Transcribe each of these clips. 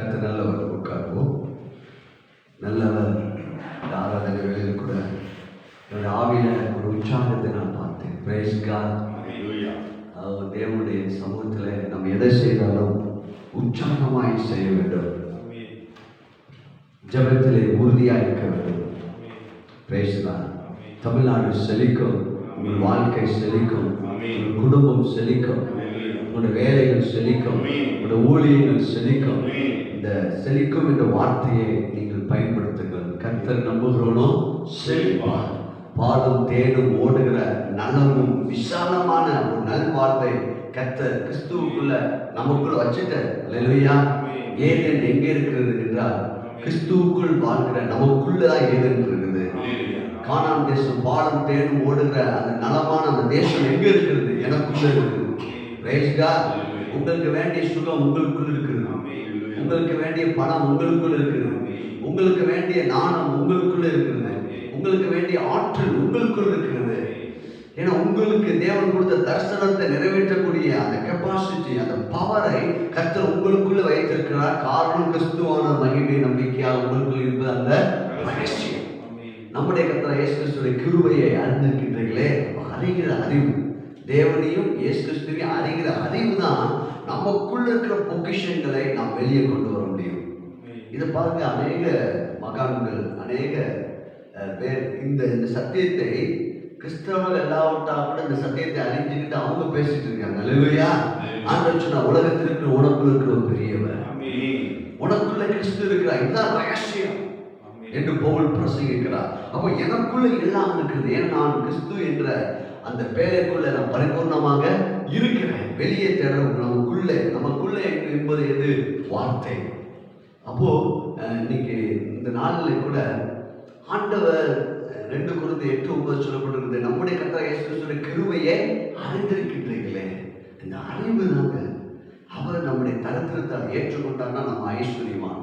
கர்த்தர் நல்லவர். உட்காருவோம். நல்லவர். ஆராதனை வேலையில் கூட என்னுடைய ஆவியில ஒரு உற்சாகத்தை நான் பார்த்தேன். Praise God. தேவனுடைய சமூகத்தில் நம்ம எதை செய்தாலும் உற்சாகமாய் செய்ய வேண்டும். ஜபத்திலே உறுதியாக இருக்க வேண்டும். Praise God. தமிழ்நாடு செழிக்கும், உங்கள் வாழ்க்கை செழிக்கும், உங்கள் குடும்பம் செழிக்கும், உங்களுடைய வேலைகள் செழிக்கும், உங்களுடைய ஊழியர்கள் செழிக்கும். இந்த செழிக்கும் என்ற வார்த்தையை நீங்கள் பயன்படுத்துங்கள். கர்த்தர் நம்புகிறவனோ செழிப்பார். பாலும் தேடும் ஓடுகிற நலமும் விசாலமான ஒரு நல்வாழ்வை கர்த்தர் கிறிஸ்துவுக்குள்ள நமக்குள்ள வச்சுட்டார். அல்லேலூயா. ஏதேன் எங்கே இருக்கிறது என்றால் கிறிஸ்துவுக்குள் வாழ்கிற நமக்குள்ளதான் ஏதேன் இருக்குது. கானான் தேசம் பாலும் தேடும் ஓடுகிற அந்த நலமான அந்த தேசம் எங்க இருக்கிறது? எனக்குள்ள இருக்குது. Praise God. உங்களுக்கு வேண்டிய சுகம் உங்களுக்குள் இருக்கிறது. உங்களுக்கு வேண்டிய பணம் உங்களுக்குள் இருக்கிறது. உங்களுக்கு வேண்டிய நாணம் உங்களுக்குள்ள இருக்கிறது. உங்களுக்கு வேண்டிய ஆற்றல் உங்களுக்குள் இருக்கிறது. ஏன்னா உங்களுக்கு தேவன் கொடுத்த தரிசனத்தை நிறைவேற்றக்கூடிய அந்த கெப்பாசிட்டி, அந்த பவரை கர்த்தர் உங்களுக்குள்ள வைத்திருக்கிறார். காரணம் கிறிஸ்துவான மகிமை நம்பிக்கையாக உங்களுக்குள் இருப்பது அந்த ரகசியம். நம்முடைய கர்த்தர் இயேசு கிறிஸ்துவின் கிருபையை அறிந்திருக்கின்றீர்களே. அறிகிற அறிவு, தேவனையும் இயேசு கிறிஸ்துவையும் அறிகிற அறிவு தான் நமக்குள்ள இருக்கிற பொக்கிஷங்களை நாம் வெளியே கொண்டு வர முடியும். இதை பாருங்க, அநேக மகான்கள், அநேக பேர் இந்த சத்தியத்தை கிறிஸ்தவர்கள் எல்லாவற்றா கூட இந்த சத்தியத்தை அறிஞ்சுக்கிட்டு அவங்க பேசிட்டு இருக்காங்க. அல்லேலூயா. ஆண்டவர் சொன்னா, உலகத்திற்கு உனக்குள்ள இருக்கிற ஒரு பெரியவர், உனக்குள்ள கிறிஸ்து இருக்கிறார், இதுதான் ரகசியம் என்று பவுல் பிரசங்கிக்கிறார். அப்போ எனக்குள்ள எல்லாம் இருக்கிறது. ஏன்னா நான் கிறிஸ்து என்ற அந்த பேரைக்குள்ள நான் பரிபூர்ணமாக இருக்கிறேன். வெளியே தேட நமக்குள்ள என்பது எது? வார்த்தை. அப்போ இன்னைக்கு இந்த நாளில் கூட ஆண்டவர் 2 Corinthians 8:9 சொல்லப்பட்டிருக்கிறது, நம்முடைய கர்த்தர் இயேசு கிறிஸ்துவின் கிருபையை அறிந்திருக்கின்றீர்களே. இந்த அறிவு தாங்க அவர் நம்முடைய தரித்திரத்தை ஏற்றுக்கொண்டார்னா நம்ம ஐஸ்வர்யமான்.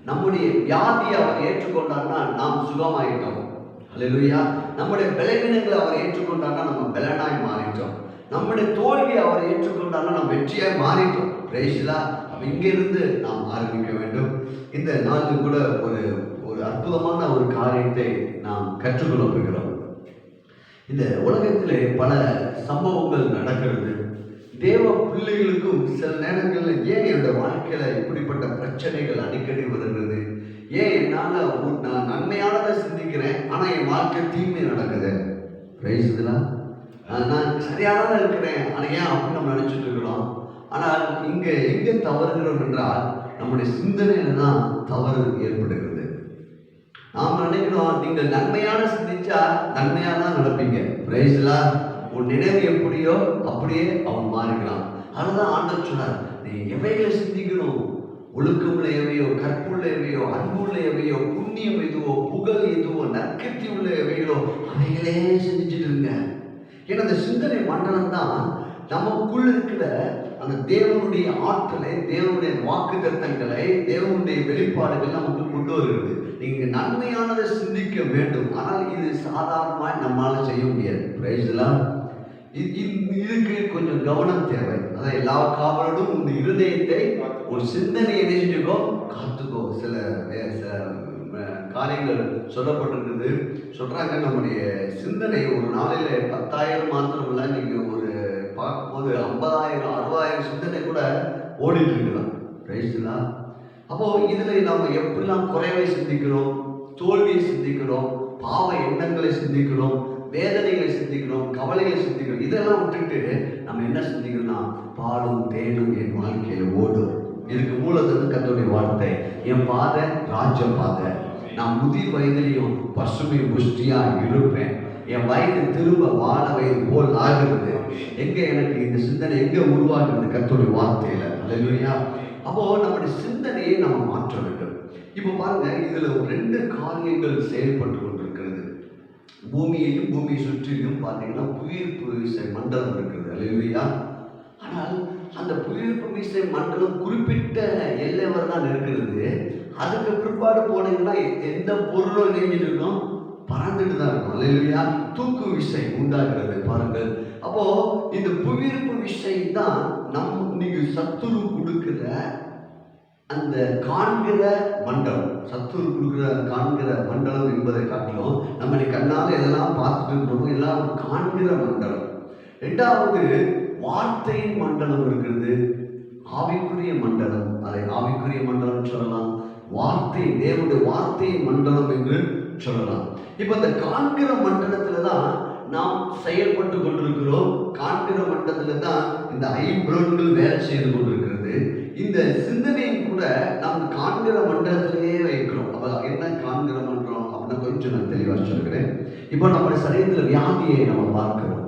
நம்முடைய வியாதியை அவர் ஏற்றுக்கொண்டார்னா நாம் சுகமாயிட்டோம். அல்லேலூயா. நம்முடைய பலவீனங்களை அவர் ஏற்றுக்கொண்டார்னா நம்ம பலனாய் மாறிட்டோம். நம்முடைய தோல்வியை அவர் ஏற்றுக்கொண்டார்னா நம்ம வெற்றியாய் மாறிட்டோம். பிரைஸ்லா. இங்கிருந்து நாம் ஆரம்பிக்க வேண்டும். இந்த நாளில் கூட ஒரு அற்புதமான ஒரு காரியத்தை நாம் கற்றுக்கொள்ள போகிறோம். இந்த உலகத்திலே பல சம்பவங்கள் நடக்கிறது. தேவ பிள்ளைகளுக்கும் சில நேரங்களில் ஏன் என்னுடைய வாழ்க்கையில இப்படிப்பட்ட பிரச்சனைகள் அடிக்கடி வருகிறது? ஏன் என்னால் நான் நன்மையானதை சிந்திக்கிறேன், ஆனால் என் வாழ்க்கை தீமை நடக்குது? பிரைஸ்லா. நான் சரியானதான் இருக்கிறேன், ஆனால் ஏன் அப்படின்னு நம்ம நினைச்சிட்டு இருக்கிறோம். ஆனால் இங்கே எங்கே தவறுகிறோம் என்றால் நம்முடைய சிந்தனையில தான் தவறு ஏற்படுகிறது. நாம் நினைக்கிறோம், நீங்கள் நன்மையான சிந்திச்சா நன்மையாக தான் நடப்பீங்க. பிரைஸ்லா. உன் நினைவு எப்படியோ அப்படியே அவன் மாறிக்கலாம். அதுதான் ஆண்டவர் சொன்னார், நீ எவைகளை சிந்திக்கணும்? ஒழுக்கமுள்ள எவையோ, கற்புள்ள எவையோ, அன்புள்ள எவையோ, புண்ணியம் எதுவோ, புகழ் எதுவோ, நற்கத்தி உள்ள எவைகளோ அவைகளே சிந்திச்சுட்டு இருங்க. ஏன்னா அந்த சிந்தனை மண்டலம் தான் நமக்குள்ள இருக்கிற அந்த தேவனுடைய ஆற்றலை, தேவனுடைய வாக்கு தத்தங்களை, தேவனுடைய வெளிப்பாடுகள் நமக்கு கொண்டு வருகிறது. நீங்க நன்மையானதை சிந்திக்க வேண்டும். ஆனால் இது சாதாரணமாக நம்மளால செய்ய முடியாது. பிரைஸ்லாம். இதுக்கு கொஞ்சம் கவனம் தேவை. அதான் எல்லா காவலரும் இந்த இருதயத்தை ஒரு சிந்தனையை செஞ்சுக்கோ, காத்துக்கோ. சில காரியங்கள் சொல்லப்பட்டிருக்குது. சொல்றாங்க, நம்முடைய சிந்தனை ஒரு நாளில் 10,000 மாத்திரம் இல்லை, நீங்க ஒரு பார்க்கும்போது 50,000 60,000 சிந்தனை கூட ஓடிட்டு இருக்கலாம். பிரைஸ்லாம். அப்போ இதுல நம்ம எப்படிலாம் குறைவை சிந்திக்கிறோம், தோல்வியை சிந்திக்கிறோம், பாவ எண்ணங்களை சிந்திக்கிறோம், வேதனைகளை சிந்திக்கிறோம், கவலைகளை சிந்திக்கிறோம். இதெல்லாம் விட்டுட்டு நம்ம என்ன சிந்திக்கிறோம்னா, பாலும் தேனும் என் வாழ்க்கையில ஓடும். இதுக்கு மூலதனம் கர்த்தருடைய வார்த்தை. என் பாதை ராஜ பாதை. நான் முதிர் வயதிலையும் பசுமை புஷ்டியா இருப்பேன். என் வயது திரும்ப வாழ வயது போல் ஆகிறது. எங்க எனக்கு இந்த சிந்தனை எங்க உருவாகிறது? கர்த்தருடைய வார்த்தையில. அல்லேலூயா. அப்போ நம்முடைய சிந்தனையை நம்ம மாற்ற வேண்டும். இப்போ பாருங்க, இதுல 2 காரியங்கள் செயல்பட்டு கொண்டிருக்கிறது. பூமியையும் பூமியை சுற்றிலும் பார்த்தீங்கன்னா புவியீர்ப்பு விசை மண்டலம் இருக்கிறது. அல்லேலூயா. ஆனால் அந்த புவியீர்ப்பு விசை மண்டலம் குறிப்பிட்ட எல்லை வரை தான் இருக்கிறது. அதுக்கு பிற்பாடு போனீங்கன்னா எந்த பொருளும் இணைஞ்சிட்டு இருக்கும், பறந்துட்டு தான் இருக்கும். அல்லேலூயா. தூக்கு விசை உண்டாகிறது பாருங்கள். அப்போ இந்த புவியீர்ப்பு விசை தான் நீங்க சத்துரு கொடுக்கிற அந்த காண்கிற மண்டலம், சத்துரு கொடுக்குற காண்கிற மண்டலம் என்பதை காட்டிலும் நம்ம கண்ணால் எதெல்லாம் பார்த்துட்டு இருக்கிறோமோ எல்லாம் காண்கிற மண்டலம். ரெண்டாவது வார்த்தையின் மண்டலம் இருக்கிறது, ஆவிக்குரிய மண்டலம். அதை ஆவிக்குரிய மண்டலம் சொல்லலாம், வார்த்தை, தேவனுடைய வார்த்தையின் மண்டலம் என்று சொல்லலாம். இப்ப இந்த காண்கிற மண்டலத்துல தான் நாம் செயல்பட்டு கொண்டிருக்கிறோம். காண்கிற மண்டலத்துல தான் இந்த ஐம்புலன்கள் வேலை செய்து கொண்டிருக்கிறது. இந்த சிந்தனையும் கூட நாம் காண்கிற மண்டலத்திலேயே வைக்கிறோம். அப்ப என்ன காண்கிற மண்டலம் அப்படின்னு கொஞ்சம் நான் தெளிவாக சொல்கிறேன். இப்போ நம்முடைய சரீரத்தில் வியாதியை நம்ம பார்க்கிறோம்,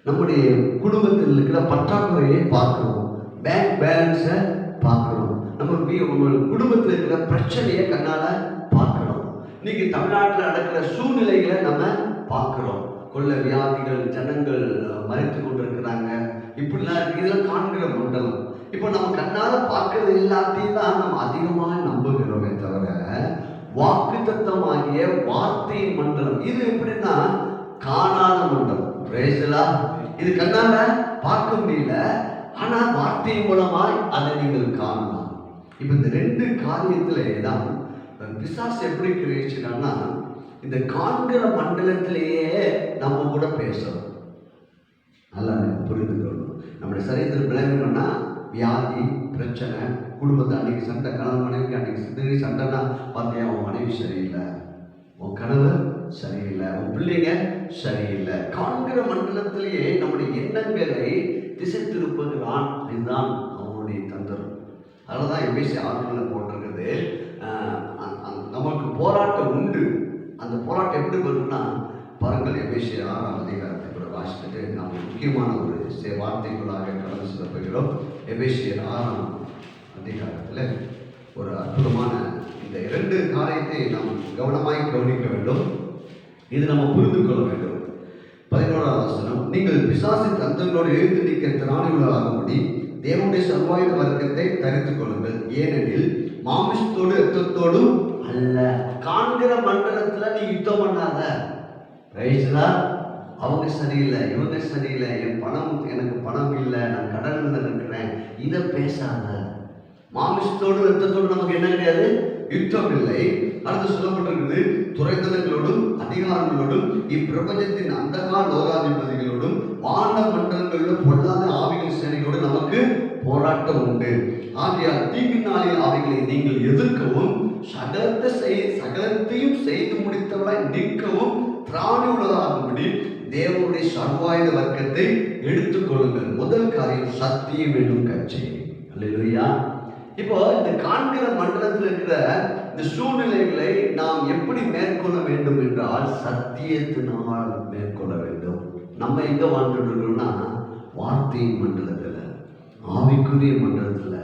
நம்முடைய குடும்பத்தில் இருக்கிற பற்றாக்குறையை பார்க்கிறோம், பேங்க் பேலன்ஸை பார்க்கிறோம், நம்ம குடும்பத்தில் இருக்கிற பிரச்சனையை கண்ணால பார்க்கிறோம். இன்னைக்கு தமிழ்நாட்டில் நடக்கிற சூழ்நிலைகளை நம்ம பார்க்கிறோம். கொள்ள வியாதிகள், ஜனங்கள் மறைத்து கொண்டிருக்கிறாங்க, இப்படிலாம் இருக்கு. இதெல்லாம் காண்கிற மண்டலம். இப்போ நம்ம கண்ணால பார்க்கறது எல்லாத்தையும் தான் நம்ம அதிகமாக நம்புகிறோமே தவிர வாக்குத்தத்தமாகிய வார்த்தையின் மண்டலம் இது எப்படின்னா காணாத மண்டலம். இது கண்ணால பார்க்க முடியல, ஆனா வார்த்தையின் மூலமாய் அதை நீங்கள் காணலாம். இப்ப இந்த ரெண்டு காரியத்திலே தான் பிசாசு எப்படி கிரியேஷன்னா இந்த காண்கிற மண்டலத்திலேயே நம்ம கூட பேசணும். நல்லா புரிந்து கொள்ளணும். நம்முடைய சரீரத்தில் விளங்கணும்னா வியாதி, பிரச்சனை, குடும்பத்தை அன்னைக்கு சண்டை, கணவன் மனைவிக்கு அன்னைக்கு சண்டைனா பார்த்தியா, உன் மனைவி சரியில்லை, உன் கணவர் சரியில்லை, உன் பிள்ளைங்க சரியில்லை. காண்கிற மண்டலத்திலேயே நம்முடைய எண்ணங்களை திசை திருப்புகிறான். இதுதான் அவனுடைய தந்திரம். அதனால்தான் எபிசி 6 போட்டிருக்கிறது, நமக்கு போராட்டம் உண்டு. அந்த போராட்டம் எப்படி வருதுன்னா பாருங்கள், எபிசி 6 அதிகாரத்தை கூட வாசித்துட்டு நாம் முக்கியமான ஒரு வார்த்தைக்குள்ளாக கடந்து செல்ல போகிறோம். எபிசி 6 அதிகாரத்தில் ஒரு அற்புதமான இந்த 2 காரியத்தை நாம் கவனமாய் கவனிக்க வேண்டும். இது நம்ம புரிந்து கொள்ள வேண்டும். 11ஆம் வசனம், நீங்கள் பிசாசின் தந்திரங்களோடு எழுந்து நிற்க திராணிகளாகும்படி தேவனுடைய சர்வாயுத வர்க்கத்தை தரித்துக் கொள்ளுங்கள். ஏனெனில் மாமிசத்தோடு இரத்தத்தோடும் அல்ல. காண்கிற மண்டலத்துல நீ யுத்தம் பண்ணாத. அவங்க சரியில்லை, இவங்க சரியில்லை, எனக்கு பணம் இல்லை, நான் கடன்ல இருக்கிறேன், இதை பேசாத. மாமிசத்தோடு இரத்தத்தோடு நமக்கு என்ன கிடையாது, யுத்தம் இல்லை. அடுத்து சொல்லப்பட்டிருக்கிறது, துறைத்தனங்களோடும் அதிகாரங்களோடும் இப்பிரபஞ்சத்தின் அந்தகார லோகாதிபதிகளோடும் வான மண்டலங்களிலும் பொல்லாத ஆவிகள் சேனைகளோடு நமக்கு போராட்டம் உண்டு. ஆகையால் தீங்கு நாளில் அவைகளை நீங்கள் எதிர்க்கவும் சகலத்தையும் செய்து முடித்தவளாய் நிற்கவும் திராணி உள்ளதாகும்படி தேவனுடைய சர்வாயுத வர்க்கத்தை எடுத்துக் கொள்ளுங்கள். முதல் காரியம் சத்தியம் என்னும் கட்சி. அல்லேலூயா. இப்போ இந்த காண்கிற மண்டலத்தில் இருக்கிற இந்த சூழ்நிலைகளை நாம் எப்படி மேற்கொள்ள வேண்டும் என்றால் சத்தியத்தினால் மேற்கொள்ள வேண்டும். நம்ம எங்க வாழ்ந்துட்டோம்னா வார்த்தையின் மண்டலத்தில், ஆவிக்குரிய மண்டலத்தில்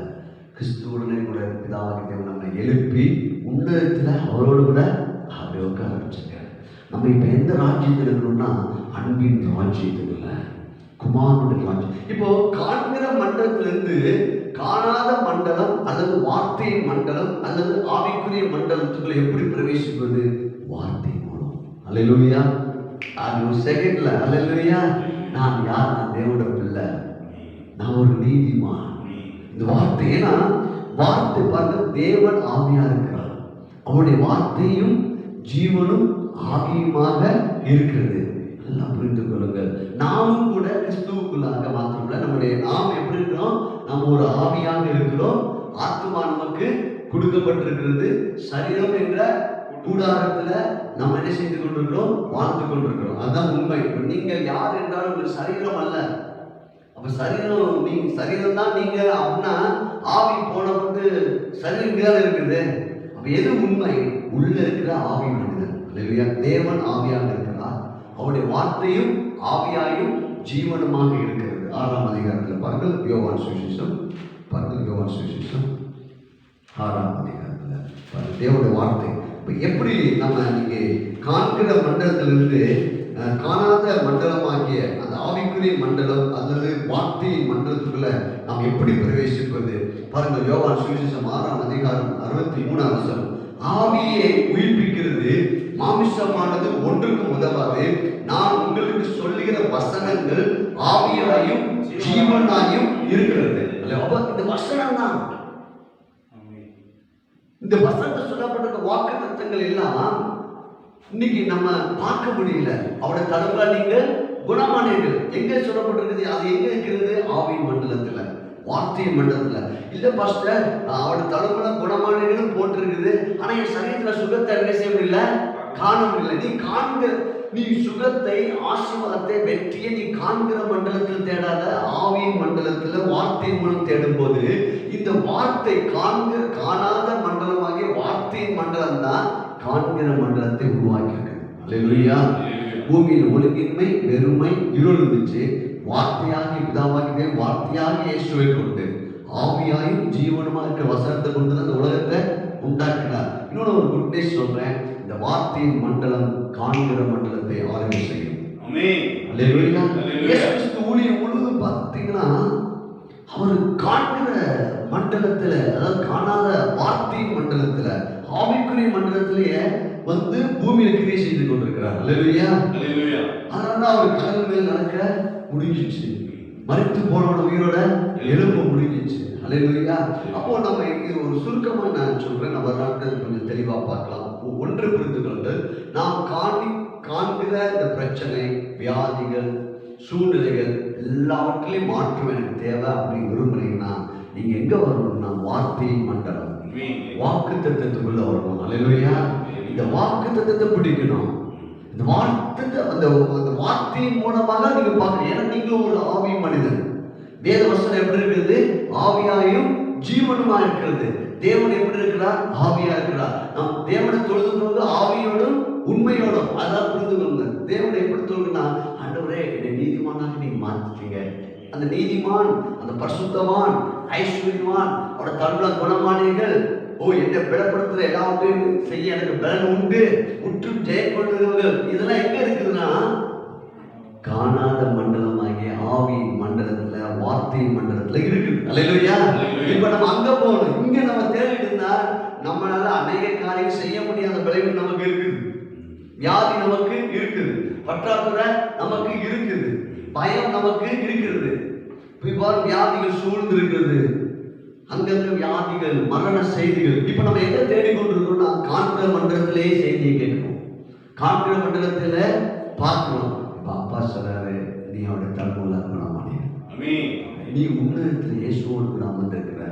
கிறிஸ்துவுடனே கூட பிதாவாகிய நம்மை எழுப்பி உன்னதத்தில் அவரோடு கூட அப்படி உட்கார வச்சுங்க. நம்ம இப்போ எந்த ராஜ்யத்தில் இருக்கணும்னா அன்பின் ராஜ்யத்தில் இல்லை, குமாரனுடைய ராஜ்யம். இப்போ காண்கிற மண்டலத்திலிருந்து காணாத மண்டலம் அல்லது வார்த்தையின் மண்டலம் அல்லது ஆவிக்குரிய மண்டலத்துக்குள்ள எப்படி பிரவேசிப்பது? வார்த்தை மூலம். அல்லேலூயா. அது ஒரு செகண்ட்ல அல்லேலூயா. நான் யார்? நான் தேவனோட பிள்ளை, நான் ஒரு நீதிமான். இந்த வார்த்தை, ஏன்னா வார்த்தை பார்க்க தேவன் ஆவியா இருக்கிறார், அவருடைய வார்த்தையும் ஜீவனும் ஆவியுமாக இருக்கிறது. நல்லா புரிந்து கொள்ளுங்கள். நாமும் கூட கிறிஸ்துவுக்குள்ளாக மாத்திரமல்ல, நம்முடைய நாம் எப்படி இருக்கிறோம்? நம்ம ஒரு ஆவியாக இருக்கிறோம். ஆத்மா நமக்கு கொடுக்கப்பட்டிருக்கிறது. சரீரம் என்ற கூடாரத்துல நம்ம என்ன செய்து கொண்டிருக்கிறோம்? வாழ்ந்து கொண்டிருக்கிறோம். அதுதான் உண்மை. நீங்கள் யார் என்றாலும் உங்கள் சரீரம் அல்ல. அப்ப சரீரம், நீங்க சரீரம் தான் நீங்க அப்படின்னா ஆவி போனப்பட்டு சரீரம் தான் இருக்குது. அப்ப எது உண்மை? உள்ள இருக்கிற ஆவி மனிதன். தேவன் ஆவியாக இருக்கிறார், அவருடைய வார்த்தையும் ஆவியாயும் ஜீவனமாக இருக்கிறது. 6ஆம் அதிகாரத்தில் பாருங்கள், யோவான் சுவிசேஷம் 6ஆம் அதிகாரத்தில் தேவனுடைய வார்த்தை. இப்போ எப்படி நம்ம இன்னைக்கு காண்கிற மண்டலத்திலிருந்து காணாத மண்டலமாகிய அந்த ஆவிக்குரிய மண்டலம் அல்லது வார்த்தையின் மண்டலத்துக்குள்ள நாம் எப்படி பிரவேசிப்பது? பாருங்கள், யோவான் சுவிசேஷம் 6ஆம் அதிகாரம் 63ஆம் வசனம், ஆவியை உயிர்ப்பிக்கிறது, மாமிசமானது ஒன்றுக்கும் உதவாது. நான் உங்களுக்கு சொல்லுகிற வசனங்கள் ஆவியாயும் ஜீவனாயும் இருக்கிறது. அப்ப இந்த வசனம் தான் இந்த வசனத்தில் சொல்லப்பட்ட வாக்கு தத்தங்கள் எல்லாம் இன்னைக்கு நம்ம பார்க்க முடியல. அவருடைய தலைவரா நீங்கள் குணமானீர்கள் எங்க சொல்லப்பட்டிருக்குது? அது எங்க இருக்கிறது? ஆவியின் மண்டலத்துல, வார்த்தை மண்டலத்துல. இல்ல பாஸ்டர், அவருடைய தலைமுறை குணமானீர்கள் போட்டிருக்குது, ஆனா என் சரீரத்துல சுகத்தை என்ன செய்ய முடியல, காண முடியல. நீ காண்கிற, நீ சுகத்தை, ஆசீர்வாதத்தை, வெற்றியை நீ காண்கிற மண்டலத்தில் தேடாத, ஆவியின் மண்டலத்துல வார்த்தை மூலம் தேடும் போது இந்த வார்த்தை காணாத மண்டலமாகிய வார்த்தையின் மண்டலம் தான் காண்கிற மண்டலத்தை உருவாக்கியிருக்கு. அல்லேலூயா. பூமியில் ஒழுங்கின்மை, வெறுமை, இருள் இருந்துச்சு. வார்த்தையாகி பிதாவாகிய வார்த்தையாகி இயேசுவை கொண்டு ஆவியாயும் ஜீவனுமாக இருக்கிற வசனத்தை கொண்டு அந்த உலகத்தை உண்டாக்கினார். இன்னொன்று ஒரு குட் நியூஸ் சொல்றேன். இந்த வார்த்தையின் மண்டலம் காண்கிற மண்டலத்தை ஆளுமை செய்யும். அல்லேலூயா. இயேசு கிறிஸ்து ஊழியம் முழுவதும் பார்த்தீங்கன்னா அவர் காண்கிற மண்டலத்துல, அதாவது காணாத வார்த்தையின் மண்டலத்துல, ஆவிக்குரிய மண்டலத்திலேயே வந்து பூமியில கிரியை செய்து கொண்டிருக்கிறார். அல்லேலூயா. அதனால அவர் கடல் மேல் நடக்க முடிஞ்சிச்சு. மரித்து போனோட உயிரோட எழும்ப முடிஞ்சிச்சு. அல்லேலூயா. அப்போ நம்ம இது ஒரு சுருக்கமா நான் சொல்றேன், நம்ம நாட்கள் கொஞ்சம் தெளிவா பார்க்கலாம். ஒன்று புரிந்து கொள்ளுங்கள், நாம் காண்கிற இந்த பிரச்சனை, வியாதிகள், சூழ்நிலைகள் எல்லாவற்றிலையும் மாற்றம் எனக்கு தேவை அப்படின்னு விரும்புறீங்கன்னா நீங்க எங்க வரணும்னா வார்த்தையின் மண்டலம், வாக்கு தத்தத்துக்குள்ள வரணும். அல்லேலூயா. இந்த வாக்கு தத்தத்தை பிடிக்கணும். இந்த அந்த வார்த்தையின் மூலமாக நீங்க பார்க்கணும். ஏன்னா நீங்களும் ஒரு ஆவி மனிதன். வேத வசனம் எப்படி இருக்குது? ஆவியாயும் ஜீவனுமா இருக்கிறது. தேவன் எப்படி இருக்கிறார்? ஆவியா இருக்கிறார். நாம் தேவனை தொழுது கொண்டு ஆவியோடும் உண்மையோடும், அதான் புரிந்து கொள்ளுங்க. தேவனை எப்படி தொழுதுனா, ஆண்டவரே என்னை நீதிமானாக நீங்க மாத்திட்டீங்க. அந்த நீதிமான், அந்த பரிசுத்தவான், ஐஸ்வர்யவான், அவரோட தன்னுள்ள குணமானீர்கள். ஓ, என்னை பலப்படுத்துற எல்லாவற்றையும் செய்ய எனக்கு பலன் உண்டு, முற்றும் ஜெயம் கொள்ளுங்கள். இதெல்லாம் எங்க இருக்குதுன்னா காணாத மண்டலமாகிய ஆவியின் மண்டலத்துல, வார்த்தையின் மண்டலத்துல இருக்குது. அல்லேலூயா. இப்ப நம்ம அங்க போகணும். இங்க நம்ம தேடிட்டு இருந்தா நம்மளால அநேக காரியம் செய்ய முடியாத விளைவு நமக்கு இருக்குது. வியாதி நமக்கு இருக்குது, பற்றாக்குறை நமக்கு இருக்குது, பயம் நமக்கு இருக்கிறது, வியாதிகள் சூழ்ந்து இருக்கிறது, அங்கங்க வியாதிகள், மரண செய்திகள். இப்ப நம்ம எங்க தேடிக்கொண்டிருக்கோம்னா காண்கிற மண்டலத்திலே செய்தியை கேட்கணும், காண்கிற மண்டலத்துல பார்க்கணும். அப்பா சொல்றாரு, நீ அவருடைய தலைமுறை குணமானே, நீ உன்னதத்தில் இயேசுவோடு கூட அமர்ந்திருக்கிற,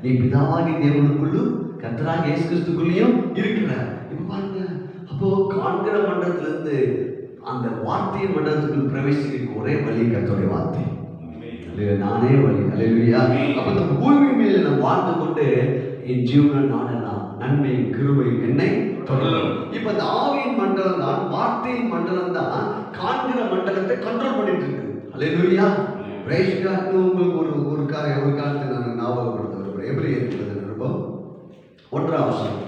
நீ பிதாவாகி தேவனுக்குள்ளும் கர்த்தராகிய இயேசு கிறிஸ்துக்குள்ளேயும் இருக்கிற. இப்ப பாருங்க, அப்போ காண்கிற மண்டலத்திலிருந்து அந்த வார்த்தையின் மண்டலத்துக்குள் பிரவேசிக்க ஒரே வழி கர்த்தருடைய வார்த்தை. நானே வழி. அல்லேலூயா. அப்ப இந்த பூமி மேல நான் வாழ்ந்து கொண்டு என் ஜீவன நாடெல்லாம் நன்மையும் கிருபையும் என்னை தொடரும். இப்ப இந்த ஆவியின் மண்டலம் தான், வார்த்தையின் மண்டலம் தான் காண்கிற மண்டலத்தை கண்ட்ரோல் பண்ணிட்டு இருக்கு. அல்லேலூயா. Praise God. உங்களுக்கு ஒரு காரியத்தை நான் ஞாபகப்படுத்த விரும்புகிறேன். எபிரேயர் நிருபம் 1ஆம் வசனம்.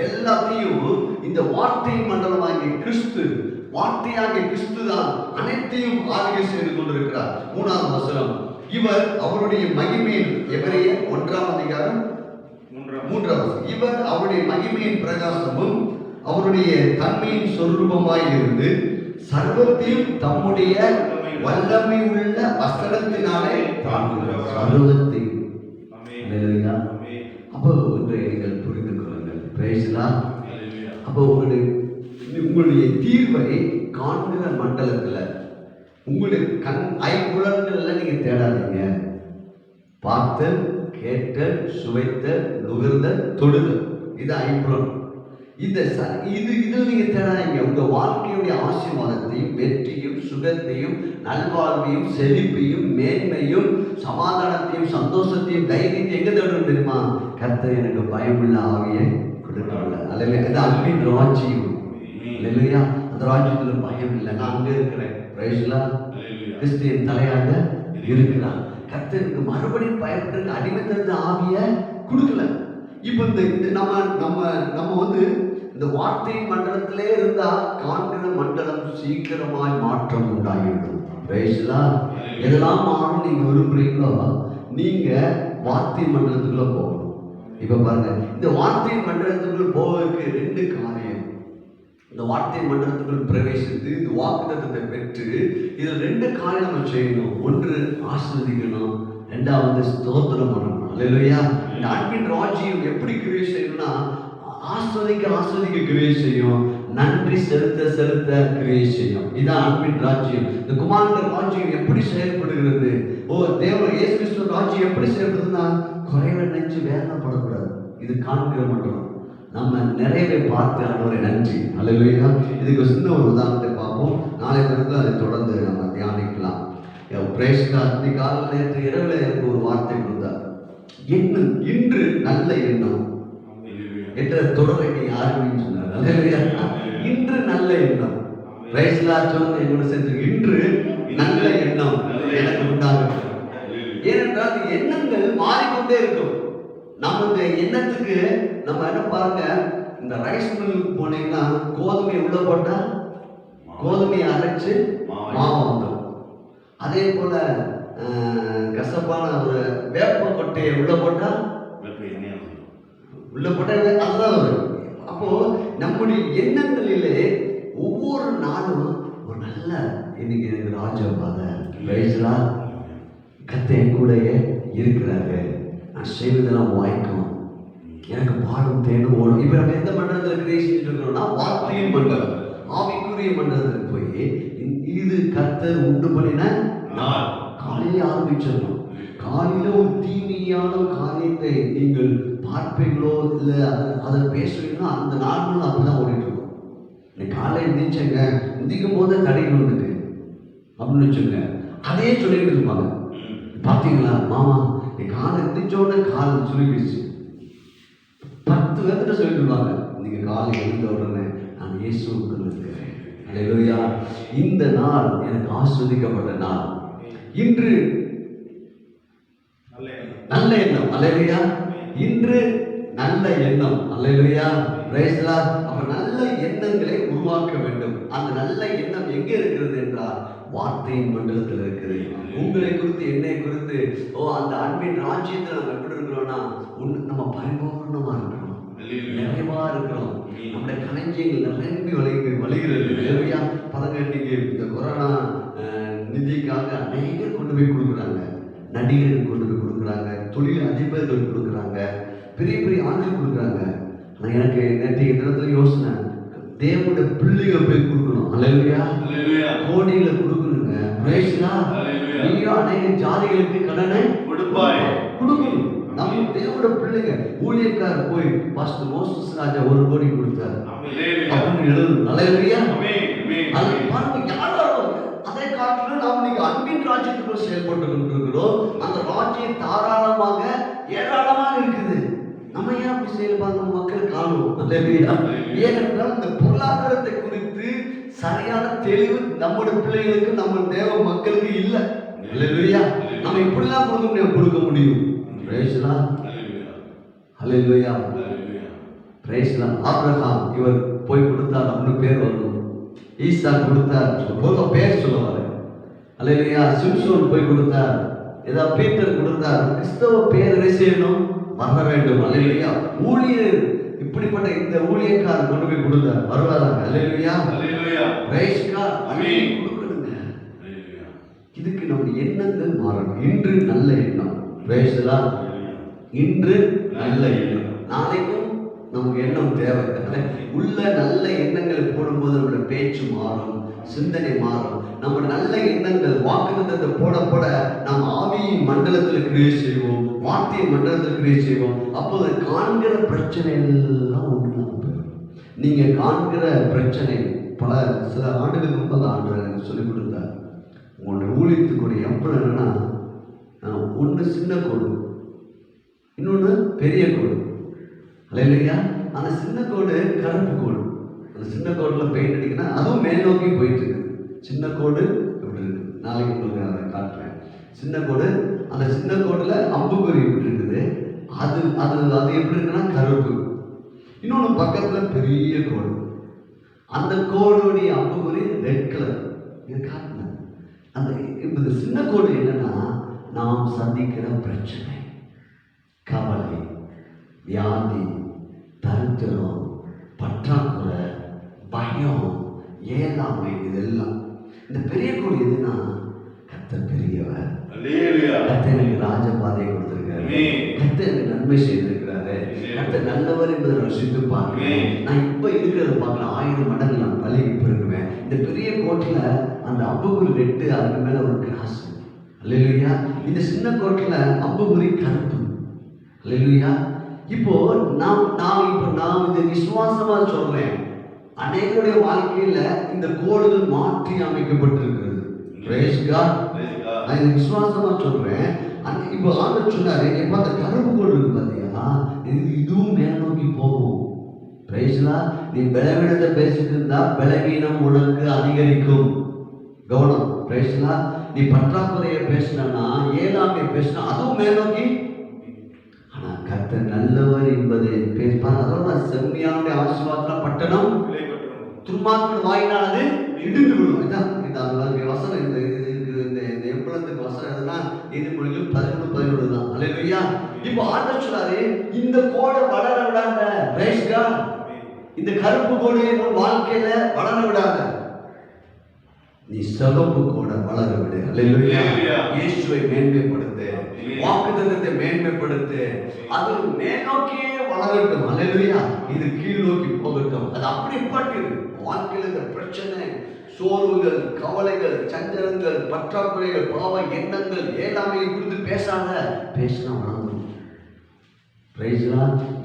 எல்லாத்தையும் இந்த வார்த்தையின் மண்டலமாகிய கிறிஸ்து, வார்த்தையாகிய கிறிஸ்து தான் அனைத்தையும் ஆளுகை செய்து கொண்டிருக்கிறார். 3ஆம் வசனம். இவர் அவருடைய மகிமையின், எபிரேயர் 1ஆம் அதிகாரம் 3ஆம் வசனம். இவர் அவருடைய மகிமையின் பிரகாசமும் அவருடைய தன்மையின் சொரூபமாய் இருந்து சர்வத்தையும் தம்முடைய வல்லமை உள்ள வசனத்தினாலே தாங்குகிறார். சர்வத்தையும். அப்போ ஒன்றை நீங்கள் புரிந்து கொள்ளுங்கள். பிரைஸ்லாம். அப்போ உங்களுடைய தீர்வை காண்கிற மண்டலத்துல, உங்களுடைய ஐம்புலன்கள்ல நீங்க தேடாதீங்க. பார்த்தல், கேட்டல், சுவைத்தல், நுகர்தல், தொடுதல், இது ஐம்புலன். இது நீங்க தேடாதீங்க. உங்க வாழ்க்கையுடைய ஆசீர்வாதத்தையும், வெற்றியும், சுகத்தையும், நல்வாழ்வையும், செழிப்பையும், மேன்மையும், சமாதானத்தையும், சந்தோஷத்தையும், தைரியத்தையும் எங்க தேடணும் தெரியுமா? கர்த்தர் எனக்கு பயமுள்ள ஆவியை கொடுக்கல. அல்ல, அது அன்பின் ராஜ்யம். இல்லையா? அந்த ராஜ்யத்துல பயம் இல்லை. நான் அங்க இருக்கிறேன். கிறிஸ்தியன் தலையாக இருக்கிறான். கர்த்தருக்கு மறுபடியும் பயப்பட்டு அடிமைத்திருந்த ஆவிய கொடுக்கல. இப்ப இந்த நம்ம வந்து இந்த வார்த்தை மண்டலத்திலே இருந்தா காண்கிற மண்டலம் சீக்கிரமாய் மாற்றம் உண்டாகிவிடும். எதெல்லாம் மாறும் நீங்க விரும்புறீங்களோ நீங்க வார்த்தை மண்டலத்துக்குள்ள போகணும். இப்ப பாருங்க, இந்த வார்த்தை மண்டலத்துக்குள்ள போவதற்கு 2 காரியம். இந்த வார்த்தை மண்டலத்துக்குள் பிரவேசித்து இந்த வாக்குத்தத்தத்தை பெற்று இதில் 2 காரியம் நம்ம செய்யணும். ஒன்று ஆசீர்வதிக்கணும், 2வது ஸ்தோத்திரம் பண்ணணும். அல்லேலூயா. இந்த அன்பின் ராஜ்யம் எப்படி கிரியை செய்யணும்னா ஆஸ்வதிக்க கிரியை செய்யும். நன்றி செலுத்த கிரியை செய்யும். இதான் அன்பின் ராஜ்யம். இந்த குமாரன் ராஜ்யம் எப்படி செயல்படுகிறது? தேவன் இயேசு கிறிஸ்து ராஜ்யம் எப்படி செயல்படுதுன்னா, குறைவை நினைச்சு வேதனைப்படக்கூடாது. இது காண்கிற மட்டும் நம்ம நிறைவை பார்த்து ஆண்டவரை நன்றி. அல்லேலூயா. இதுக்கு சின்ன ஒரு உதாரணத்தை பார்ப்போம். நாளை தினத்தில் அதை தொடர்ந்து நம்ம தியானிக்கலாம். இன்னைக்கு காலையில் நேற்று இரவில் எனக்கு ஒரு வார்த்தை கொடுத்தார். எண்ணம் இன்று நல்ல எண்ணம் என்ற தொடரை நீ யாருன்னு சொன்னார். அல்லேலூயா. இன்று நல்ல எண்ணம். சொன்ன என்னோட சேர்ந்து இன்று நல்ல எண்ணம் எனக்கு உண்டாகும். ஏனென்றால் எண்ணங்கள் மாறிக்கொண்டே இருக்கும். நம்ம எண்ணத்துக்கு நம்ம என்ன பாருங்க, இந்த ரைஸ் மில்லுக்கு போனீங்கன்னா கோதுமையை உள்ள போட்டா கோதுமையை அரைச்சு மாவு வந்துடும். அதே போல கசப்பான ஒரு வேப்ப கொட்டையை உள்ள போட்டா அதுதான் வரும். அப்போ நம்முடைய எண்ணங்களிலே ஒவ்வொரு நாளும் ஒரு நல்ல இன்னைக்கு எனக்கு ராஜபாத கத்த என் கூடயே இருக்கிறாரு, நான் செய்வதெல்லாம் வாய்க்கும், எனக்கு பாடும் தேடும் ஓடும். இப்ப நம்ம எந்த மண்டலத்தில் கிரியேஷன் இருக்கிறோம்னா வார்த்தையின் மண்டலம், ஆவிக்குரிய மண்டலத்தில் போய் இது கர்த்தர் உண்டு பண்ணின நாள். காலையில ஆரம்பிச்சிடணும். காலையில ஒரு தீமையான காரியத்தை நீங்கள் பார்ப்பீங்களோ இல்லை அதை பேசுவீங்களோ அந்த நாட்களும் அப்படிதான் ஓடிட்டு இருக்கும். இன்னைக்கு காலையில் இருந்துச்சுங்க, முந்திக்கும் போது கடைக்கு வந்துட்டு அப்படின்னு வச்சுங்க அதே சொல்லிட்டு இருப்பாங்க. பார்த்தீங்களா மாமா, நீ காலை இருந்துச்சோட கால் சொல்லிடுச்சு. 10 பேர்கிட்ட சொல்லிட்டு இருப்பாங்க, நீங்க காலை எழுந்த உடனே நான் இயேசுவுக்குள் இருக்கிறேன். அல்லேலூயா. இந்த நாள் எனக்கு ஆஸ்வதிக்கப்பட்ட நாள். இன்று நல்ல எண்ணம். அல்லேலூயா. இன்று நல்ல எண்ணம். அல்லேலூயா. Praise the Lord. அப்ப நல்ல எண்ணங்களை உருவாக்க வேண்டும். அந்த நல்ல எண்ணம் எங்க இருக்கிறது என்றால் வார்த்தையின் மண்டலத்தில் இருக்குது. உங்களை குறித்து என்னை குறித்து அந்த அன்பின் ராஜ்யத்தில் நம்ம எப்படி இருக்கிறோம்னா நம்ம பரிபூர்ணமா இருக்கிறோம், நிறைவா இருக்கிறோம். நம்முடைய களஞ்சியங்கள் நிரம்பி வழிகிறது. நிறையா பதங்கட்டிக்கு இந்த கொரோனா நிதிக்காக அநேகர் கொண்டு போய் கொடுக்குறாங்க, நடிகர்கள் கொண்டு போய் கொடுக்குறாங்க, தொழில் அதிபர்கள் கொடுக்குறாங்க, பெரிய பெரிய ஆண்கள் கொடுக்குறாங்க. ஆனால் எனக்கு நேற்றைய தினத்துல யோசனை, தேவனுடைய பிள்ளைகள் போய் கொடுக்கணும். அல்லேலூயா. கோடியில கொடுக்கணுங்க. நீங்க அநேக ஜாதிகளுக்கு கடனை கொடுக்கணும். நம்ம தேவனுடைய பிள்ளைங்க ஊழியக்காரர் போய் பாஸ்டர் மோசஸ் ராஜா 1 கோடி கொடுத்தார் அப்படின்னு எழுதணும். அல்லேலூயா. அது பாருங்க, யாரும் அதை காட்டிலும் நாம் நீங்க அன்பின் ராஜ்யத்துக்குள்ள செயல்பட்டு கொண்டிருக்கிறோம். அந்த ராஜ்யம் தாராளமாக ஏராளமாக இருக்குது. நம்ம ஏன் அப்படி செயல்பாடு மக்கள் காணும்? ஏனென்றால் இந்த பொருளாதாரத்தை குறித்து சரியான தெளிவு நம்முடைய பிள்ளைகளுக்கு, நம்ம தேவ மக்களுக்கு இல்லை. நம்ம இப்படிலாம் கொடுக்க முடியும். ஆபிரகாம் இவர் போய் கொடுத்தார், அப்படின்னு பேர் வரணும். ஈசா கொடுத்தார், பேர் சொல்லுவாரு. அல்லேலூயா. சிம்சோன் போய் கொடுத்தார், ஏதாவது பீட்டர் கொடுத்தார், கிறிஸ்தவ பேரை செய்யணும், வர வேண்டும். அல்லேலூயா. ஊழியர் இப்படிப்பட்ட இந்த ஊழியக்காரர் கொண்டு போய் கொடுத்தார், வருவாராங்க. அல்லேலூயா. Praise God. ஆமென். கொடுக்கணுங்க. இதுக்கு நம்ம எண்ணங்கள் மாறணும். இன்று நல்ல எண்ணம். Praise God. இன்று நல்ல எண்ணம். நாளைக்கும் நமக்கு எண்ணம் தேவை. உள்ள நல்ல எண்ணங்களை போடும்போது நம்மளோட பேச்சு மாறும், சிந்தனை மாறும். நம்ம நல்ல எண்ணங்கள் வாக்குத்தத்தத்தை போட நாம் ஆவியின் மண்டலத்தில் கிரியை செய்வோம், வார்த்தையின் மண்டலத்தில் கிரியை செய்வோம். அப்போது காண்கிற பிரச்சனை எல்லாம் ஒன்று. நீங்க காண்கிற பிரச்சனை சில ஆண்டுகளுக்கு முன்பதாக ஆண்டு எனக்கு சொல்லிக் கொடுத்தார். உங்களுடைய ஊழியத்துக்குரிய எப்படி என்னன்னா, ஒன்று சின்ன கோடு, இன்னொன்று பெரிய கோடு. அல்லேலூயா. அந்த சின்ன கோடு கருப்பு கோடு. அந்த சின்ன கோடில் பெயிண்ட் அடிக்கணும், அதுவும் மேல் நோக்கி போயிட்டு இருக்கு. சின்ன கோடு இப்படி இருக்கு. நாளைக்கு உங்களுக்கு அதை காட்டுறேன். சின்ன கோடு, அந்த சின்ன கோடில் அம்புக்குறி இப்படி இருக்குது. அது அது அது எப்படி இருக்குன்னா கருப்பு. இன்னொன்று பக்கத்தில் பெரிய கோடு, அந்த கோடுடைய அம்புக்குறி ரெட் கலர். இது காட்டினேன். அந்த இந்த சின்ன கோடு என்னன்னா, நாம் சந்திக்கிற பிரச்சனை, கவலை, வியாதி, தரித்திரம், பற்றாக்குறை, பயம், ஏழாமை, இதெல்லாம். இந்த பெரிய கோடு எதுனா, கர்த்தர் பெரியவர், கர்த்தர் எனக்கு ராஜபாதையை கொடுத்திருக்காரு, கர்த்தர் எனக்கு நன்மை செய்திருக்கிறாரு, கர்த்தர் நல்லவர் என்பதை ருசித்து பார்க்கிறேன். நான் இப்ப இருக்கிறத பார்க்கல 1000 மடங்கு நான் பழகி பெருகுவேன். இந்த பெரிய கோட்டில் அந்த அம்புகுறி ரெட்டு, அதுக்கு மேல ஒரு கிராஸ். அல்லேலூயா. இந்த சின்ன கோட்டில் அம்புகுறி கருப்பு. அல்லேலூயா. இப்போ நான் இதை விசுவாசமா சொல்றேன். அநேகருடைய வாழ்க்கையில இந்த கோடுகள் மாற்றி அமைக்கப்பட்டிருக்கிறது. Praise God. நான் இதை விசுவாசமா சொல்றேன். இப்போ ஆண்டவர் சொன்னாரு, எப்ப அந்த கருப்பு கோடு இருக்கு பாத்தியா, இதுவும் மேல் நோக்கி போகும். Praise God. நீ பலவீனத்தை பேசிட்டு இருந்தா பலவீனம் உனக்கு அதிகரிக்கும். கவனம். Praise God. நீ பற்றாக்குறையை பேசினா, ஏழாமை பேசினா அதுவும் மேல் நோக்கி. ஆனா கர்த்தர் நல்லவர் என்பதை பேசுவார். அதோட செம்மையான ஆசீர்வாதம் பட்டணம் துன்மார்க்கன் வாயினால் அது இடிந்து விடும். இதான் இந்த வசனம், இந்த எம்பளத்துக்கு வசனம் எதுனா நீதிமொழிகள் 11:11 தான். அல்லேலூயா. இப்போ ஆண்டவர் சொல்றாரு, இந்த கோடை வளர விடாத. Praise God. இந்த கருப்பு கோடு உன் வாழ்க்கையில வளர விடாத. நீ சிவப்பு கோடை வளர விடு. அல்லேலூயா. இயேசுவை மேன்மைப்படுத்து, வாக்குத்தத்தத்தை மேன்மைப்படுத்து. அது மேல் நோக்கியே வளரட்டும். அல்லேலூயா. இது கீழ் நோக்கி போகட்டும். அது அப்படி பட்டு வாழ்க்கையில் இந்த பிரச்சனை, சோர்வுகள், கவலைகள், சஞ்சலங்கள், பற்றாக்குறைகள், பாவ எண்ணங்கள், ஏழாமையை குறித்து பேசாத. பேசினா வளர்ந்துடும்.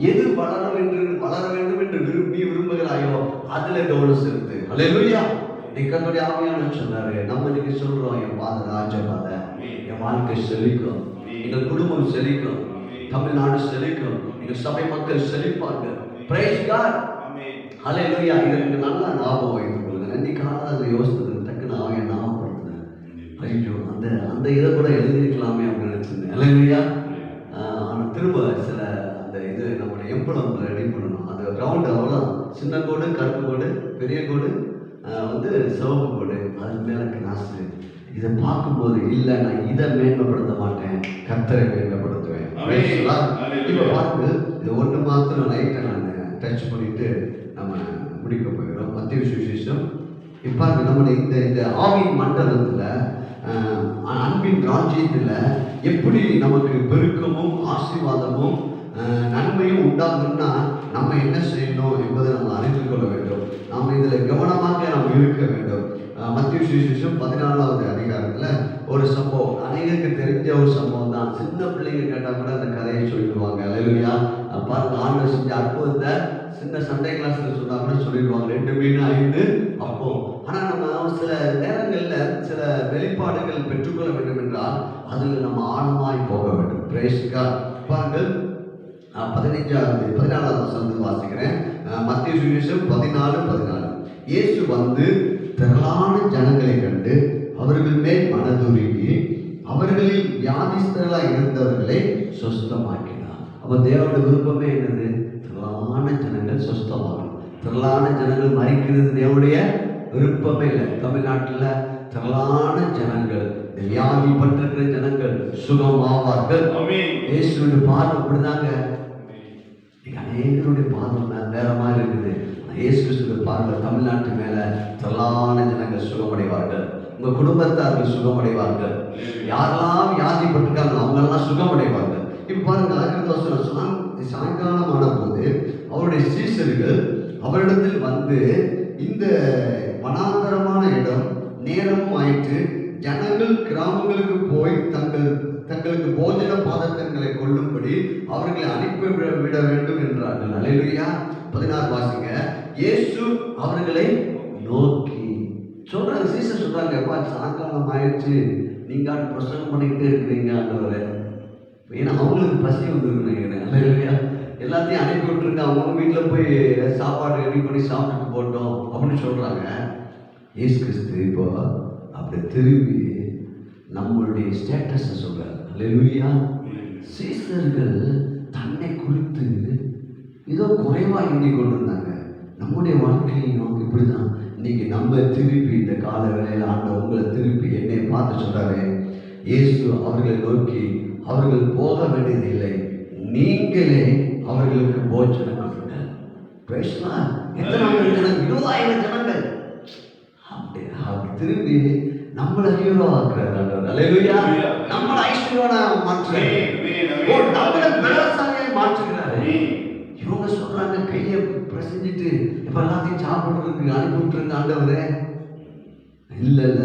எது வளர வேண்டும் என்று விரும்புகிறாயோ அதுல கவனம் செலுத்து. அல்லேலூயா. நீ கர்த்தருடைய ஆவியானவர் சொன்னாரு, நம்ம இன்னைக்கு சொல்றோம், என் பாதை ராஜ பாதை, என் வாழ்க்கை செழிக்கும், எங்கள் குடும்பம் செழிக்கும், தமிழ்நாடு செழிக்கும், எங்கள் சபை மக்கள் செழிப்பார்கள். Price God. அல்லேலூயா. இதற்கு நல்லா ஞாபகம் வைத்துக் கொள்ளுங்க. இன்னைக்கு அதை யோசித்தது டக்குன்னு ஆவியை ஞாபகப்படுத்தினேன். ஐயோ, அந்த இதை கூட எழுதியிருக்கலாமே அப்படின்னு நினைச்சிருந்தேன். அல்லேலூயா. ஆனால் திரும்ப சில அந்த இது நம்மளுடைய எம்பளம் ரெடி பண்ணணும். அது ரவுண்டு அவ்வளோ சின்ன கோடு, கருப்பு கோடு, பெரிய கோடு, சிவப்பு கோடு, அதுக்கு மேலே கிராஸு. இதை பார்க்கும்போது இல்லை, நான் இதை மேன்மைப்படுத்த மாட்டேன், கர்த்தரை மேன்மைப்படுத்துவேன். இப்போ பார்த்து இது ஒன்று மாத்திரம் லைட்டை நான் டச் பண்ணிட்டு நம்ம முடிக்க போகிறோம். மத்திய சுவிசேஷம். இப்போ நம்முடைய இந்த ஆவின் மண்டலத்தில், அன்பின் ராஜ்யத்தில் எப்படி நமக்கு பெருக்கமும் ஆசீர்வாதமும் நன்மையும் உண்டாகும்னா நம்ம என்ன செய்யணும் என்பதை நம்ம அறிந்து கொள்ள வேண்டும். நாம் இதில் கவனமாக நாம் இருக்க வேண்டும். மத்திய சுவிசேஷம் 14வது அதிகாரத்தில் ஒரு சம்பவம், அநேகருக்கு தெரிஞ்ச ஒரு சம்பவம் தான். சின்ன பிள்ளைங்க கேட்டால் கூட அந்த கதையை சொல்லிடுவாங்க. அல்லேலூயா. பாருங்க, ஆண்டவர் செஞ்ச அற்புதத்தை சின்ன சண்டே கிளாஸில் சொன்னால் கூட சொல்லிடுவாங்க. 2 மீன் 5 அப்போ. ஆனால் நம்ம சில நேரங்களில் சில வெளிப்பாடுகள் பெற்றுக்கொள்ள வேண்டும் என்றால் அதில் நம்ம ஆழமாய் போக வேண்டும். Praise God. பாருங்கள், 14வது வசனம் வாசிக்கிறேன். மத்திய சுவிசேஷம் 14:14. இயேசு வந்து திரளான ஜனங்களை கண்டு அவர்கள் மேல் மனதுருகி அவர்களில் வியாதிஸ்தர்களாக இருந்தவர்களை சொஸ்தமாக்கினார். அப்போ தேவனுடைய விருப்பமே என்னது? திரளான ஜனங்கள் சொஸ்தமாகணும். திரளான ஜனங்கள் மறிக்கிறது தேவனுடைய விருப்பமே இல்லை. தமிழ்நாட்டில் திரளான ஜனங்கள், வியாதிப்பட்டிருக்கிற ஜனங்கள் சுகமாவார்கள். இயேசுடைய பார்வை அப்படிதாங்க. அநேகருடைய பார்வை வேற மாதிரி இருக்குது. இயேசு கிறிஸ்துவின் பார்வை தமிழ்நாட்டு மேல திரளான ஜனங்கள் சுகமடைவார்கள். உங்க குடும்பத்தார்கள் சுகமடைவார்கள். யாரெல்லாம் வியாதிப்பட்டிருக்காங்க அவங்கெல்லாம் சுகமடைவார்கள். இப்ப பாருங்க, சாயங்காலமான போது அவருடைய சீஷர்கள் அவரிடத்தில் வந்து, இந்த வனாந்தரமான இடம் நேரமும் ஆயிற்று, ஜனங்கள் கிராமங்களுக்கு போய் தங்களுக்கு போஜன பாதகங்களை கொள்ளும்படி அவர்களை அனுப்பி விட வேண்டும் என்றார்கள். அல்லேலூயா. 16 வாசிங்க. இயேசு அவர்களை நோக்கி சொல்றாங்க, சீசர் சொல்றாங்க, எப்பா சாயங்காலம் ஆயிடுச்சு, நீங்க பிரசங்கம் பண்ணிக்கிட்டே இருக்கிறீங்க ஆண்டவரே. ஏன்னா அவங்களுக்கு பசி வந்துருக்கு. அல்லேலூயா. எல்லாத்தையும் அனுப்பி விட்டுருங்க, அவங்க வீட்டில் போய் சாப்பாடு ரெடி பண்ணி சாப்பிட்டுட்டு போட்டோம் அப்படின்னு சொல்றாங்க. இயேசு கிறிஸ்து இப்போ அப்படி திரும்பி நம்மளுடைய ஸ்டேட்டஸை சொல்றாரு. அல்லேலூயா. சீசர்கள் தன்னை குறித்து ஏதோ குறைவாக எண்ணிக்கொண்டு இருந்தாங்க. நம்முடைய வாழ்க்கையும் இப்படிதான். இன்னைக்கு நம்ம திருப்பி இந்த கால வேளையில் ஆண்டவர் உங்களை திருப்பி என்னை பார்த்து சொல்றாரு, இயேசு அவர்களை நோக்கி, அவர்கள் போக வேண்டியதில்லை, நீங்களே அவர்களுக்கு போஜனம் கொடுங்கள். பேசலாம். எத்தனை 20,000 ஜனங்கள் அப்படி திரும்பி நம்மளை ஹீரோ ஆக்குறாரு. அல்லேலூயா. நம்மளை ஐஸ்வர்யவானா மாற்றுறாரு. நம்மளை பலசாலியை மாற்றுகிறாரு. இவங்க சொல்றாங்க கையை பிரசஞ்சிட்டு இப்ப எல்லாத்தையும் சாப்பிடுறதுக்கு அனுப்பி விட்டுருங்க ஆண்டவரே. இல்ல இல்ல,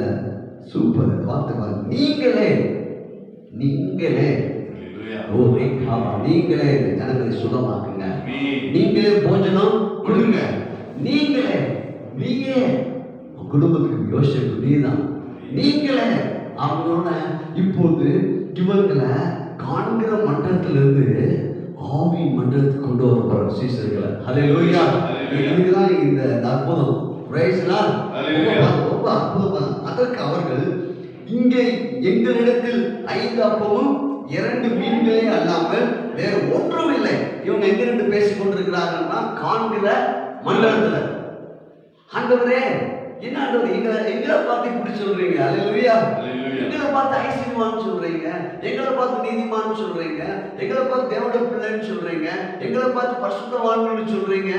சூப்பர் வார்த்தை. நீங்களே நீங்களே நீங்களே இந்த ஜனங்களை சுகமாக்குங்க, நீங்களே போஜனம் கொடுங்க, நீங்களே நீங்க குடும்பத்துக்கு யோசிப்பு நீதான், நீங்களே அவங்களோட. இப்போது இவங்களை காண்கிற மன்றத்திலிருந்து ஆவி மன்றத்துக்கு கொண்டு வர போற சீசர்களை. ஹல்லேலூயா. இதுதான் இந்த அற்புதம். ரொம்ப அற்புதம். அதற்கு அவர்கள் இங்கே எங்களிடத்தில் 5 அப்பமும் 2 மீன்களே அல்லாமல் வேற ஒன்றும் இல்லை. இவங்க எங்க இருந்து பேசிக் கொண்டிருக்கிறாங்கன்னா காண்கிற மண்டலத்துல. ஆண்டவரே, என்ன ஆண்டவர் எங்களை பார்த்து இப்படி சொல்றீங்க? அல்லேலூயா. எங்களை பார்த்து ஐஸ்வர்யவான் சொல்றீங்க, எங்களை பார்த்து நீதிமான் சொல்றீங்க, எங்களை பார்த்து தேவனுடைய பிள்ளைன்னு சொல்றீங்க, எங்களை பார்த்து பரிசுத்தவான்கள் சொல்றீங்க.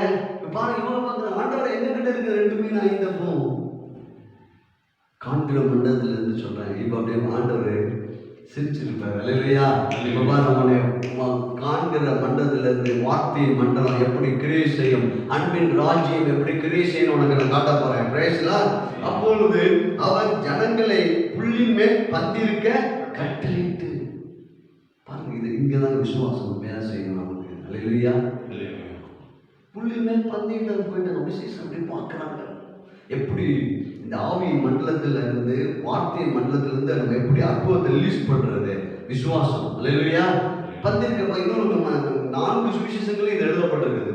பாருங்க, இவங்க பார்த்து ஆண்டவர் எங்க கிட்ட இருக்கு 2 மீன் 5 அப்பம் காண்கிற மண்டலத்துல இருந்து சொல்றாங்க. இப்ப அப்படியே ஆண்டவர் சிரிச்சிருப்பார். அல்லேலூயா. இப்ப பாருங்க, காண்கிற மண்டலத்துல இருந்து வார்த்தையின் மண்டலம் எப்படி கிரியை செய்யும், அன்பின் ராஜ்யம் எப்படி கிரியை செய்யும் உனக்கு நான் காட்ட போறேன். Praise Lord. அப்பொழுது அவர் ஜனங்களை புல்லின் மேல் பந்திருக்க கட்டளையிட்டு. பாருங்க, இது இங்கதான் விசுவாசம் மேல செய்யணும் நமக்கு. அல்லேலூயா. புல்லின் மேல் பந்திட்டு போயிட்டு விசேஷம் அப்படி பார்க்கிறாங்க. எப்படி இந்த ஆவியின் மண்டலத்துல இருந்து வார்த்தையின் மண்டலத்துல இருந்து நம்ம எப்படி அற்புதத்தை ரிலீஸ் பண்றது? விசுவாசம். அல்லேலூயா. பந்திருக்க இன்னொரு 4 சுவிசேஷங்களும் இது எழுதப்பட்டிருக்குது.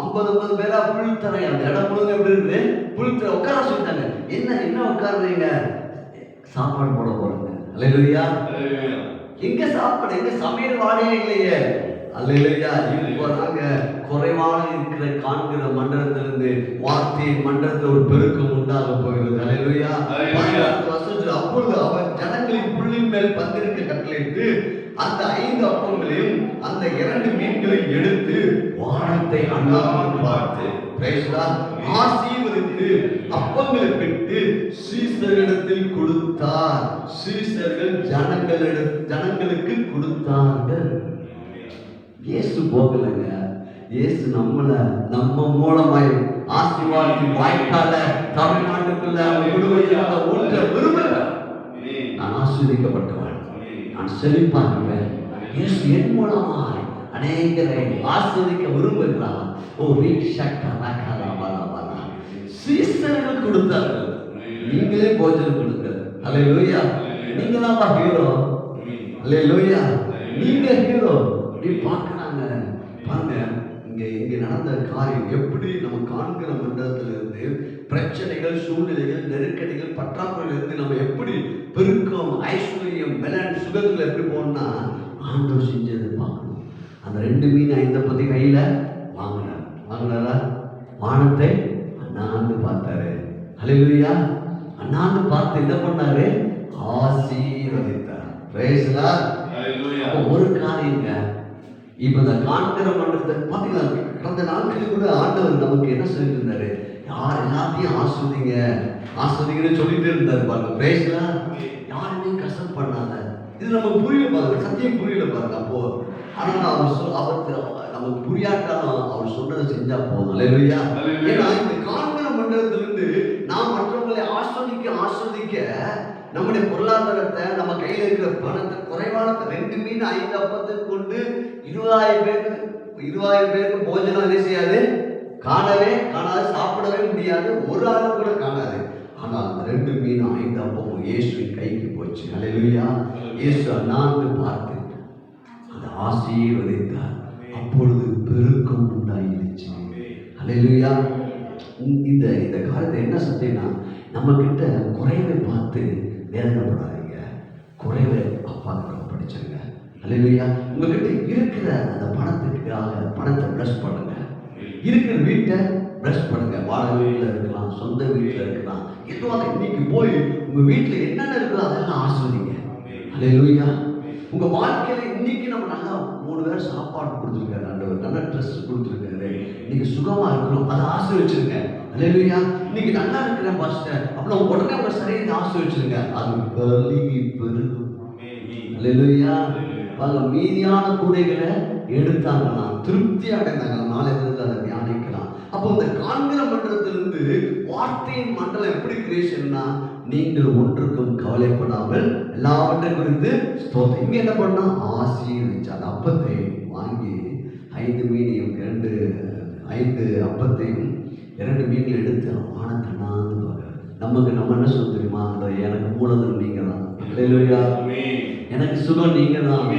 50 பேரா புல் தரை, அந்த இடம் முழுங்க எப்படி இருக்குது? புல் தரை உட்கார சொல்லிட்டாங்க. என்ன உட்காருறீங்க? சாப்பாடு போட போறாங்க. அல்லேலூயா. எங்க சாப்பாடு? எங்க சமையல் வாடையே இல்லையே. அல்லேலூயா. இப்போ நாங்க குறைவான இருக்கிற காண்கிற மண்டலத்திலிருந்து வார்த்தையின் மண்டலத்தில் ஒரு பெருக்கம் உண்டாக போகிறது. அல்லேலூயா. அப்பொழுது அவர் ஜனங்களின் புல்லின் மேல் பந்திருக்க கட்டளையிட்டு அந்த 5 அப்பங்களையும் அந்த 2 மீன்களையும் எடுத்து வானத்தை அண்ணாமல் பார்த்து ஆசீர்வதித்து அப்பங்களை பெற்று சீசர்களிடத்தில் கொடுத்தார். சீசர்கள் ஜனங்களுக்கு கொடுத்தார்கள். இயேசு போகலைங்க. இயேசு நம்ம மூலமாய் ஆசீர்வாதத்தின் வாய்க்கால தமிழ்நாட்டுக்குள்ள ஊற்ற விரும்பல. நான் ஆசீர்வதிக்கப்பட்டவன், நான் செழிப்பாக்குவேன். இயேசு என் மூலமாய் அநேகரை ஆசீர்வதிக்க விரும்புகிறார். சீசர்கள் கொடுத்தார்கள், நீங்களே போஜனம் கொடுங்க. அல்லேலூயா. நீங்க தான் ஹீரோ. அல்லேலூயா. நீங்க ஹீரோ. இப்படி பார்க்கறாங்க. பாருங்க, இங்க நடந்த காரியம் எப்படி நம்ம காண்கிற மண்டலத்திலிருந்து பிரச்சனைகள், சூழ்நிலைகள், நெருக்கடிகள், பற்றாக்குறையிலிருந்து நம்ம எப்படி பெருக்கம், ஐஸ்வர்யம், பலன், சுகத்துல எப்படி போனா ஆண்டவர் செஞ்சதை பார்க்கணும். அந்த 2 மீன் 5 அப்பத்தை கையில வாங்கினாரா? வானத்தை அண்ணாந்து பார்த்தாரு. அல்லேலூயா. அண்ணாந்து பார்த்து என்ன பண்ணாரு? ஆசீர்வதித்தார். Praise Lord. அல்லேலூயா. ஒரு காரியங்க, இப்ப இந்த காண்கிற மண்டலத்தை பாத்தீங்கன்னா கடந்த நாட்களில் கூட ஆண்டவர் நமக்கு என்ன சொல்லியிருந்தாரு? எல்லாத்தையும் ஆஸ்வதிங்கன்னு சொல்லிட்டு இருந்தாரு. பாருங்க, பிரைஸ் லார்ட். யாருமே கஷ்டம் பண்ணாத. இது நமக்கு புரியல பாருங்க, சத்தியம் புரியல பாருங்க. அப்போ ஆனா அவருக்கு நமக்கு புரியாட்டாலும் அவர் சொன்னதை செஞ்சா போதும். அல்லேலூயா. ஏன்னா இந்த காண்கிற மண்டலத்திலிருந்து நாம் மற்றவங்களை ஆஸ்வதிக்க நம்முடைய பொருளாதாரத்தை, நம்ம கையில் இருக்கிற பணத்தை, குறைவான 2 மீன் 5 அப்பத்தை கொண்டு 20,000 பேருக்கு போஜனம் என்ன செய்யாது? காணாது, சாப்பிடவே முடியாது, ஒரு ஆளு கூட காணாது. ஆனால் 2 மீன் 5 அப்பமும் இயேசுவின் கைக்கு போச்சு. அல்லேலூயா. இயேசு அண்ணாந்து பார்த்து அதை ஆசீர்வதித்தார். அப்பொழுது பெருக்கம் உண்டாயிருச்சு. அல்லேலூயா. இந்த காலத்தை என்ன சத்தியம்னா, நம்ம கிட்ட குறைவை பார்த்து வேதனைப்படாதீங்க. குறைவை அப்பா படிச்சுங்க. அல்லேலூயா. உங்ககிட்ட இருக்கிற அந்த பணத்தை பிளஸ் பண்ணுங்க. இருக்கிற வீட்டை பிளஸ் பண்ணுங்க. வாடகை வீட்டில் இருக்கலாம், சொந்த வீட்டில் இருக்கலாம், எதுவாக இன்னைக்கு போய் உங்க வீட்டில் என்னென்ன இருக்குதோ அதெல்லாம் ஆஸ்வதிங்க. அல்லேலூயா. உங்க வாழ்க்கையில இன்னைக்கு நம்ம நல்லா 3 பேர் சாப்பாடு கொடுத்துருக்காரு ஆண்டவர், நல்ல ட்ரெஸ் கொடுத்துருக்காரு, இன்னைக்கு சுகமா இருக்கிறோம், அதை ஆசீர்வதிச்சிருங்க. அல்லேலூயா. இன்னைக்கு நல்லா இருக்கிறேன் பாஸ்டர், அப்புறம் உடனே உங்க சரியை ஆசீர்வதிச்சிருங்க. அது பெருகும். அல்லேலூயா. மீதியான கூடைகளை எடுத்தாங்கன்னா திருப்தி அடைந்தாங்க. நாளை தினத்தில் அதை தியானிக்கலாம். அப்போ இந்த காண்கிற மண்டலத்திலிருந்து வார்த்தையின் மண்டலம் எப்படி கிரியேஷன்னா, நீங்கள் ஒன்றுக்கும் கவலைப்படாமல் எல்லாவற்றையும் குறித்து ஸ்தோத்திரம். இங்க என்ன பண்ணா ஆசீர்வதிச்சு அந்த அப்பத்தை வாங்கி 5 மீனையும் 5 அப்பத்தையும் 2 மீன்கள் எடுத்து வானத்தை அண்ணாந்து பார்க்க. நம்ம என்ன சொல்ல தெரியுமா? எனக்கு மூலதனம் நீங்க தான், எனக்கு சுகம் நீங்க தான்,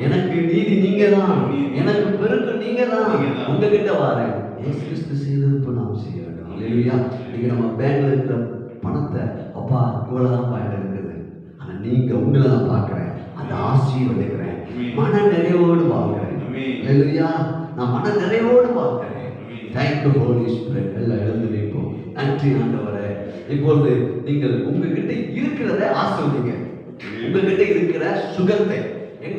எனக்கு நீதி நீங்க தான், எனக்கு பெருக்கம் நீங்க தான், உங்ககிட்ட வாரேன். இயேசு கிறிஸ்து செய்தது இப்போ நாம் செய்ய வேண்டும். அல்லேலூயா. நீங்க நம்ம பேங்க்ல இருக்கிற பணத்தை அப்பா இவ்வளவுதான் பாயிண்ட் இருக்குது, ஆனா நீங்க உங்களை நான் பார்க்கிறேன், அதை ஆசீர்வதிக்கிறேன், மன நிறைவோடு வாழ்கிறேன். அல்லேலூயா. நான் மன நிறைவோடு வாழ்கிறேன். Thank you Holy Spirit. எல்லாம் எழுந்து நிற்போம். நன்றி ஆண்டவரே. இப்பொழுது நீங்கள் உங்ககிட்ட இருக்கிறத ஆசீர்வதிங்க. உங்ககிட்ட இருக்கிற சுகத்தை,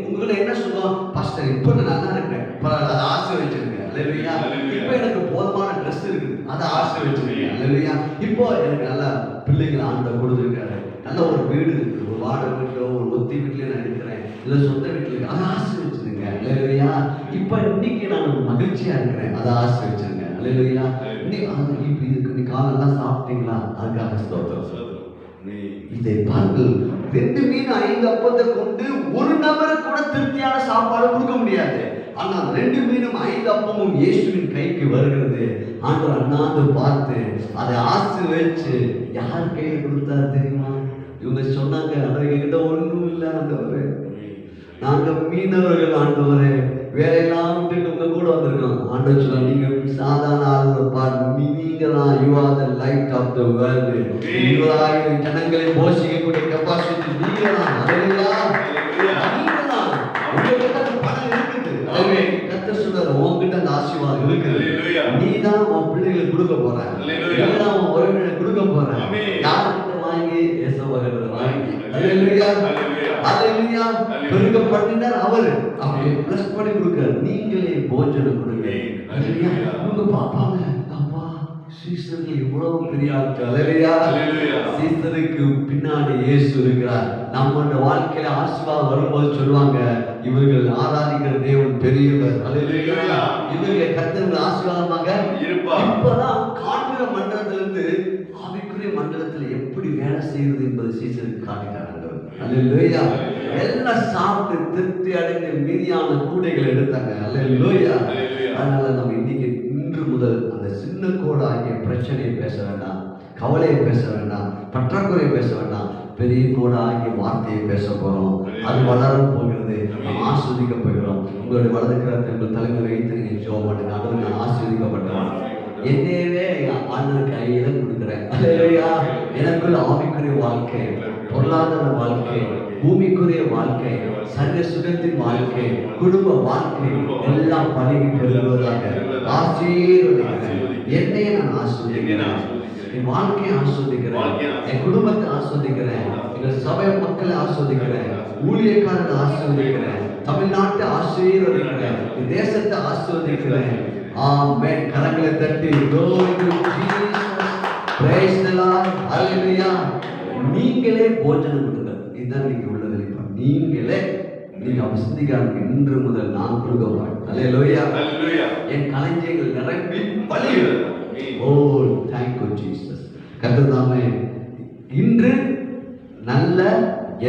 உங்ககிட்ட என்ன சுகம்? பாஸ்டர் இப்போ நான் நல்லா இருக்கிறேன், அதை ஆசீர்வதிச்சிருங்க. அல்லேலூயா. இப்போ எனக்கு போதுமான ட்ரெஸ் இருக்குது, அதை ஆசீர்வதிச்சிருங்க. அல்லேலூயா. இப்போ எனக்கு நல்ல பிள்ளைங்களை ஆண்டவர் கொடுத்துருக்காரு, நல்ல ஒரு வீடு இருக்குது, ஒரு வாடகை வீட்டிலோ ஒரு ஒத்தி வீட்லையோ நான் இருக்கிறேன், இல்லை சொந்த வீட்டில் இருக்கு, அதை ஆசீர்வதிச்சிருங்க. அல்லேலூயா. இப்போ இன்னைக்கு நான் மகிழ்ச்சியா இருக்கிறேன், அதை ஆசீர்வதிச்சிருங்க. அல்லேலூயா. இன்னைக்கு இதுக்கு நீ காலெல்லாம் சாப்பிட்டீங்களா? அதுக்காக ஸ்தோத்திரம். இதை பாருங்கள், 2 மீன் 5 அப்பத்தை கொண்டு ஒரு நபருக்கு கூட திருப்தியான சாப்பாடு கொடுக்க முடியாது. ஆனால் 2 மீனும் 5 அப்பமும் இயேசுவின் கைக்கு வருகிறது. ஆண்டவர் அண்ணாந்து பார்த்து அதை ஆசீர்வதிச்சு யார் கையில் கொடுத்தார் தெரியுமா? இவங்க சொன்னாங்க, எங்ககிட்ட ஒன்றும் இல்லை ஆண்டவரே, நாங்க மீனவர்கள் ஆண்டவரே, வேலையெல்லாம் விட்டுட்டு உங்க கூட வந்திருக்கோம். ஆண்டவர் சொன்னா, நீங்க சாதாரண ஆளுநர் பாருங்க, நீங்க தான், you are the light of the world. நீங்களாக ஜனங்களை போஷிக்கக்கூடிய கெப்பாசிட்டி நீங்க தான். அல்லேலூயா. நீங்க தான். உங்ககிட்ட பணம் இருக்குது. கர்த்தர் சொல்றாரு, உங்ககிட்ட அந்த ஆசீர்வாதம் இருக்குது. நீ தான் உன் பிள்ளைகளுக்கு கொடுக்க போற, நீ தான் உன் உறவினர்களுக்கு கொடுக்க போற. யார்கிட்ட வாங்கி? இயேசுவிட்ட வாங்கி. அல்லேலூயா. அல்லேலூயா. பெருக பண்ணினார் அவர், அப்படியே பிளஸ் பண்ணி கொடுக்கிறார். நீங்களே போஜனம் கொடுங்க. அல்லேலூயா. இவங்க பாப்பாங்க, அப்பா சீசர்கள் இவ்வளவு பெரிய ஆட்கள். அல்லேலூயா. சீசருக்கு பின்னாடி இயேசு இருக்கிறார். நம்மளோட வாழ்க்கையில ஆசீர்வாதம் வரும்போது சொல்லுவாங்க, இவர்கள் ஆராதிக்கிற தேவன் பெரியவர். அல்லேலூயா. இவர்கள் கர்த்தருக்கு ஆசீர்வாதமாக இருப்பார். இப்பதான் காண்கிற மண்டலத்திலிருந்து ஆவிக்குரிய மண்டலத்தில் எப்படி வேலை செய்வது என்பது சீசருக்கு காட்டிட்டார். அல்லேலூயா. எல்லாம் சாப்பிட்டு திருப்தி அடைந்து மீதியான கூடைகளை எடுத்தாங்க. அல்லேலூயா. அதனால நம்ம இன்னைக்கு இன்று முதல் அந்த சின்ன கோடு ஆகிய பிரச்சனையை பேச வேண்டாம், கவலையை பேச வேண்டாம், பற்றாக்குறையை பேச வேண்டாம். பெரிய கோடு ஆகிய வார்த்தையை பேச போறோம். அது வளரும் போகிறது, நாம் ஆஸ்வதிக்க போகிறோம். உங்களுடைய வலது கரத்தை உங்கள் தலைமை வைத்து நீங்க ஜெபம் பண்ணுங்க. அதுவும் நான் ஆஸ்வதிக்கப்பட்டவன், என்னையவே ஆண்டவர் கையில கொடுக்குறேன். அல்லேலூயா. எனக்குள்ள ஆவிக்குரிய வாழ்க்கை, பொருளாதார வாழ்க்கை, பூமிக்குரிய வாழ்க்கை, சர்வ சுகத்தின் வாழ்க்கை, குடும்ப வாழ்க்கை எல்லாம் பழகி பெறுவதாக ஆசீர்வதிக்கிறேன். என்னையே நான் ஆஸ்வதிக்கிறேன், என் வாழ்க்கையை ஆஸ்வதிக்கிறேன், என் குடும்பத்தை ஆஸ்வதிக்கிறேன், எங்கள் சபை மக்களை ஆஸ்வதிக்கிறேன், ஊழியக்காரனை ஆஸ்வதிக்கிறேன், தமிழ்நாட்டை ஆசீர்வதிக்கிறேன், தேசத்தை ஆஸ்வதிக்கிறேன். ஆமென். கரங்களை தட்டி glory to Jesus. Praise the Lord. Hallelujah. நீங்களே போஜனம் கொடுங்க. இதுதான் நீங்க உள்ள வெளிப்பாடு. நீங்க சிந்திக்காம இன்று முதல் நான் கொடுக்க போறேன். அல்லேலூயா. என் களஞ்சியங்கள் நிரம்பி வழிகிறது. ஓ தேங்க் யூ ஜீசஸ். கர்த்தர் தாமே இன்று நல்ல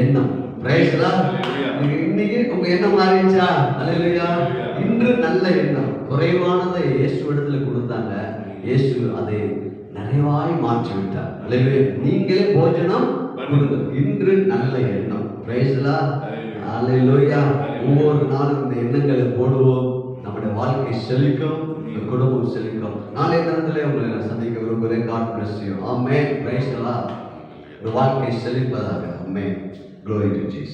எண்ணம். Praise the Lord. இன்னைக்கு உங்க எண்ணம் மாறிச்சா? அல்லேலூயா. இன்று நல்ல எண்ணம். குறைவானதை இயேசு இடத்துல கொடுத்தாங்க, இயேசு அதை நிறைவாய் மாற்றி விட்டார். அல்லேலூயா. நீங்களே போஜனம் கொடுங்க. இன்று நல்ல எண்ணம். Praise the Lord. அல்லேலூயா. ஒவ்வொரு நாளும் இந்த எண்ணங்களை போடுவோம். நம்முடைய வாழ்க்கை செழிக்கும், குடும்பம் செழிக்கும். நாளைய தினத்திலே உங்களை நான் சந்திக்க விரும்புகிறேன். God bless you. Amen. Price the Lord. வாழ்க்கை செழிப்பதாக. ஆமென். Glory to Jesus.